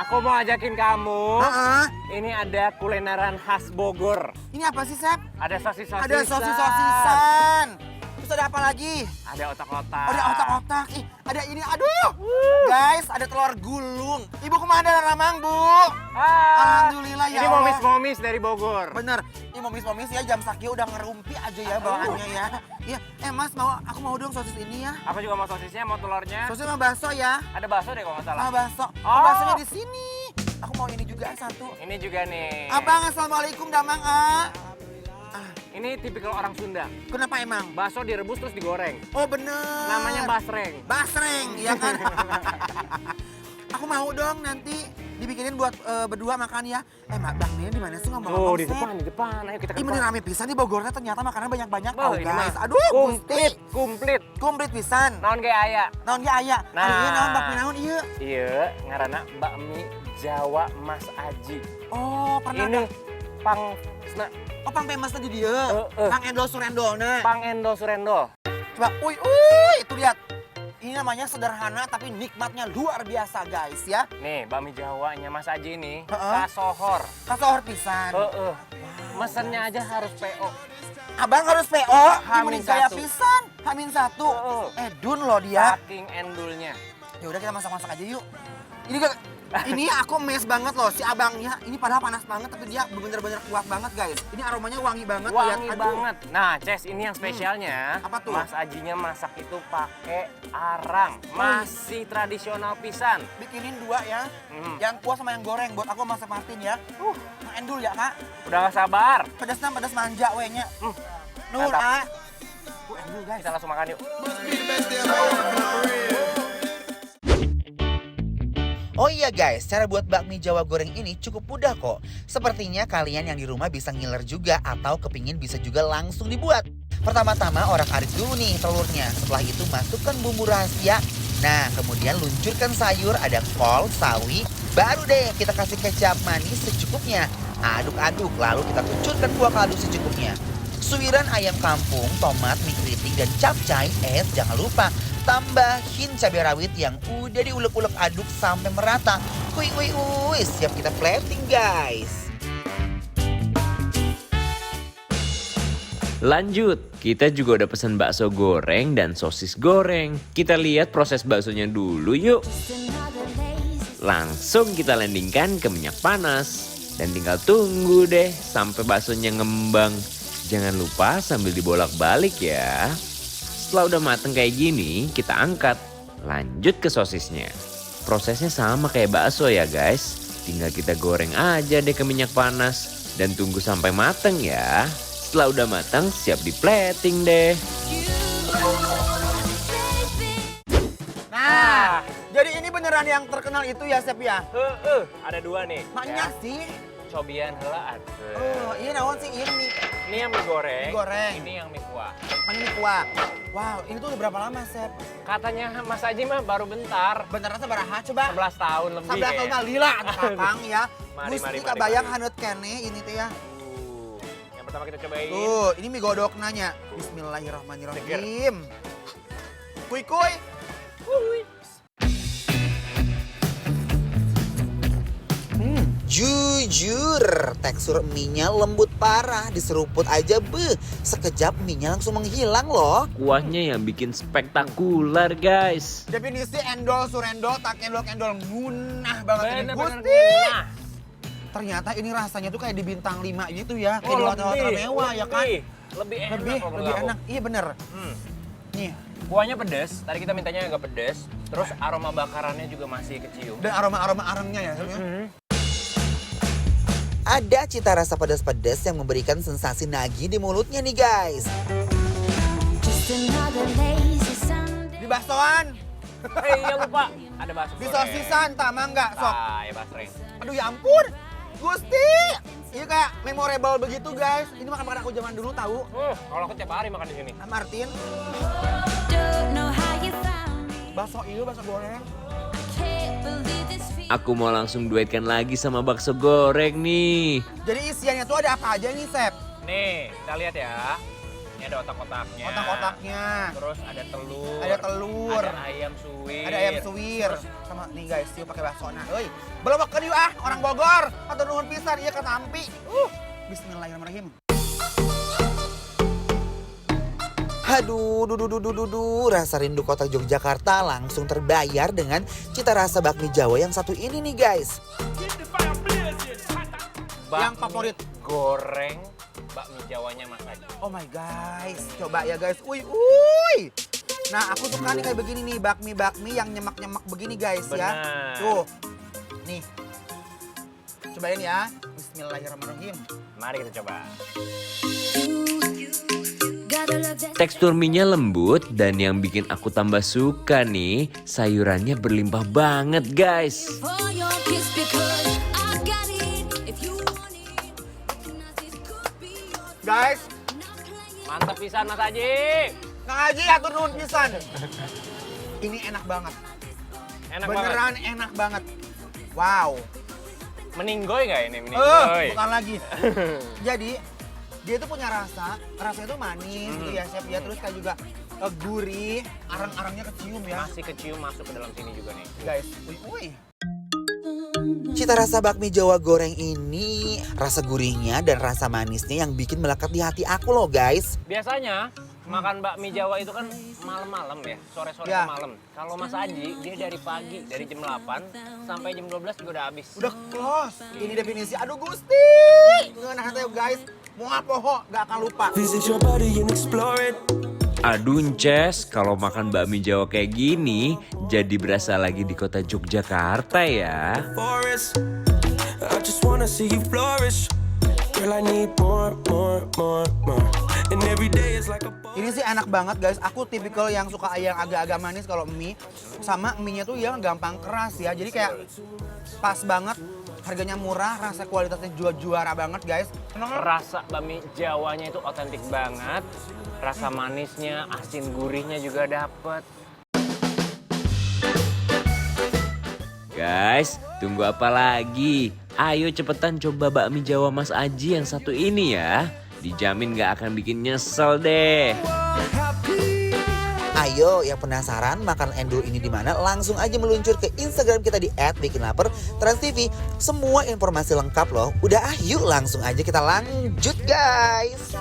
Aku mau ajakin kamu. Heeh. Ini ada kulineran khas Bogor. Ini apa sih, Sep? Ada sosis-sosisan. Ada sosis-sosisan. Terus ada apa lagi? Ada otak-otak. Oh, ada otak-otak. Ih, ada ini. Aduh. Guys, ada telur gulung. Ibu kemana, Ramang, Bu? Alhamdulillah ya Ini Allah. momis-momis dari Bogor. Bener. Ini momis-momis ya, jam sakit udah ngerumpi aja ya bawaannya ya. Iya, Mas, aku mau dong sosis ini ya. Aku juga mau sosisnya, mau telurnya. Sosis sama bakso ya. Ada bakso deh kalau nggak salah. Bakso. Oh. Baksonya di sini. Aku mau ini juga satu. Ini juga nih. Abang, assalamualaikum, Damang. Ini tipikal orang Sunda. Kenapa emang? Bakso direbus terus digoreng. Oh, bener. Namanya basreng. Basreng, ya kan? Aku mau dong nanti dibikinin buat berdua makan ya. Bang Mia di mana sih ngomong-ngomong? Oh, di depan. Ayo kita ke Ini depan. rame pisan di Bogornya ternyata makanan banyak-banyak Oh, tau ini guys. mah Aduh, komplit, Gusti. komplit. Komplit pisan. Naon ge aya? Naon ge aya? Nah. Ari naon bakmi naon ieu? Iya, ngaranna bakmi Jawa Mas Aji. Oh, pernah Ini ada. pang Oh, pang famous di dia. Pang Endol Surendolna. Pang Endo Surendo. Coba, itu lihat. Ini namanya sederhana tapi nikmatnya luar biasa guys ya. Nih, bakmi Jawanya Mas Aji ini Heeh. kasohor. Kasohor pisan. Mesennya aja harus PO. Abang harus PO, Hamin ini saya satu. pisan. Hamin satu. Dun loh dia. Saking endulnya. Ya udah kita masak-masak aja yuk. Ini aku mes banget loh si abangnya. Ini padahal panas banget tapi dia bener-bener kuat banget guys. Ini aromanya wangi banget. Wangi lihat. banget. Nah, Ces, ini yang spesialnya. Apa tuh? Mas Ajinya masak itu pakai arang. Masih tradisional pisan. Bikinin dua ya. Yang kuah sama yang goreng buat aku masak Martin ya. Endul ya kak. Udah gak sabar. Pedasnya pedas manja wenya. Nur Mantap. Endul guys. Kita langsung makan yuk. Oh iya guys, cara buat bakmi Jawa goreng ini cukup mudah kok. Sepertinya kalian yang di rumah bisa ngiler juga atau kepingin bisa juga langsung dibuat. Pertama-tama orak-arik dulu nih telurnya. Setelah itu masukkan bumbu rahasia. Nah, kemudian luncurkan sayur, ada kol, sawi. Baru deh kita kasih kecap manis secukupnya. Aduk-aduk, lalu kita kucurkan kuah kaldu secukupnya. Suiran ayam kampung, tomat, mie keriting, dan capcay. Jangan lupa tambahin cabai rawit yang udah diulek-ulek aduk sampai merata. Siap kita plating guys. Lanjut, kita juga udah pesan bakso goreng dan sosis goreng. Kita lihat proses baksonya dulu yuk. Langsung kita landingkan ke minyak panas. Dan tinggal tunggu deh sampai baksonya ngembang. Jangan lupa sambil dibolak-balik ya. Setelah udah mateng kayak gini, kita angkat. Lanjut ke sosisnya. Prosesnya sama kayak bakso ya guys. Tinggal kita goreng aja deh ke minyak panas. Dan tunggu sampai mateng ya. Setelah udah matang, siap di plating deh. Nah, jadi ini beneran yang terkenal itu ya Sep ya? Ada dua nih. Maknya ya. sih. Cobian heula Oh, ini naon sih ini? Ini yang mie goreng. Mie goreng. Ini yang mie kuah. Mana mie kuah? Wow, ini tuh udah berapa lama Sep? Katanya Mas Aji mah baru bentar. Beneran sabaraha coba? 11 tahun lebih. 11 tahun kayaknya. lila kakang ya. Mari, Gusti mari. kabayang haneut kene ini teh ya. Yang pertama kita cobain. Tuh, ini mie godok nanya. Bismillahirrahmanirrahim. Kuy. Jujur, tekstur mie-nya lembut parah. Diseruput aja, sekejap mie-nya langsung menghilang loh. Kuahnya yang bikin spektakuler guys. Definisi endol, surendol, tak endol ngunah banget ini. Bener-bener Gusti. ngena. Ternyata ini rasanya tuh kayak di bintang 5 gitu ya. Kayak Oh, di hotel-hotel mewah ya kan. Lebih enak. Lebih kalau menurut aku. enak. Iya bener. Nih, Kuahnya pedes. Tadi kita mintanya agak pedes. Terus aroma bakarannya juga masih kecium. dan aroma-aroma arangnya ya. Ada cita rasa pedas-pedas yang memberikan sensasi nagih di mulutnya nih guys. Di baksoan, Iya lupa. Ada bakso di goreng. sosisan, tama nggak sok. Ya basreng. Aduh ya ampun, Gusti. Ini kayak memorable begitu guys. Ini makan-makan aku zaman dulu tahu. Kalau aku tiap hari makan di sini. Ah, Martin, bakso itu bakso goreng. Aku mau langsung duetkan lagi sama bakso goreng nih. Jadi isiannya tuh ada apa aja nih, Sep? Nih, kita lihat ya. Ini ada otak-otaknya. Otak-otaknya. Terus ada telur. Ada telur. Ada ayam suwir. Ada ayam suwir. Sama nih guys, yuk pakai bakso nah. Euy, belum makan yuk ah, orang Bogor. Atau nuhun pisan ieu katampi. Bismillahirrahmanirrahim. Aduh, rasa rindu kota Yogyakarta langsung terbayar dengan cita rasa bakmi Jawa yang satu ini nih guys. Yang favorit goreng bakmi Jawanya Mas Aji. Oh my guys, coba ya guys. Uy. Nah, aku suka nih kayak begini nih, bakmi yang nyemak-nyemak begini guys. Benar. Ya. Tuh. Nih. Cobain ya. Bismillahirrahmanirrahim. Mari kita coba. Tekstur mie-nya lembut dan yang bikin aku tambah suka nih, sayurannya berlimpah banget guys. Guys, Mantap pisan Mas Aji. Kang Haji atur nuhun pisan. Ini enak banget. Enak Beneran banget. enak banget. Wow. Meninggoy nggak ini? Meninggoy. Bukan lagi. Jadi dia itu punya rasanya itu manis gitu ya chef ya, terus kayak juga gurih, arang-arangnya kecium ya. Masih kecium masuk ke dalam sini juga nih. Guys, uy. Cita rasa bakmi Jawa goreng ini, rasa gurihnya dan rasa manisnya yang bikin melekat di hati aku loh guys. Biasanya makan bakmi Jawa itu kan malam-malam ya, sore-sore Ya. ke malam. Kalau Mas Aji, dia dari pagi, dari jam 8 sampai jam 12 juga udah habis. Udah close. Ini definisi, aduh Gusti. Ngeunah hati guys, mau poho gak akan lupa. Visit your body and explore it. Aduh Ces, kalau makan bakmi Jawa kayak gini, jadi berasa lagi di kota Yogyakarta ya. Forest. I just wanna see you flourish. Girl, I need more. And every day is like a Ini sih enak banget guys, aku tipikal yang suka yang agak-agak manis kalau mie. Sama mie-nya tuh yang gampang keras ya, jadi kayak pas banget. Harganya murah, rasa kualitasnya juga juara banget guys. Rasa bakmi Jawanya itu otentik banget. Rasa manisnya, asin gurihnya juga dapet. Guys, tunggu apa lagi? Ayo cepetan coba bakmi Jawa Mas Aji yang satu ini ya. Dijamin gak akan bikin nyesel deh. Ayo yang penasaran makan endul ini di mana, langsung aja meluncur ke Instagram kita di @bikinlaper_trans_tv. Semua informasi lengkap loh. Udah yuk langsung aja kita lanjut guys.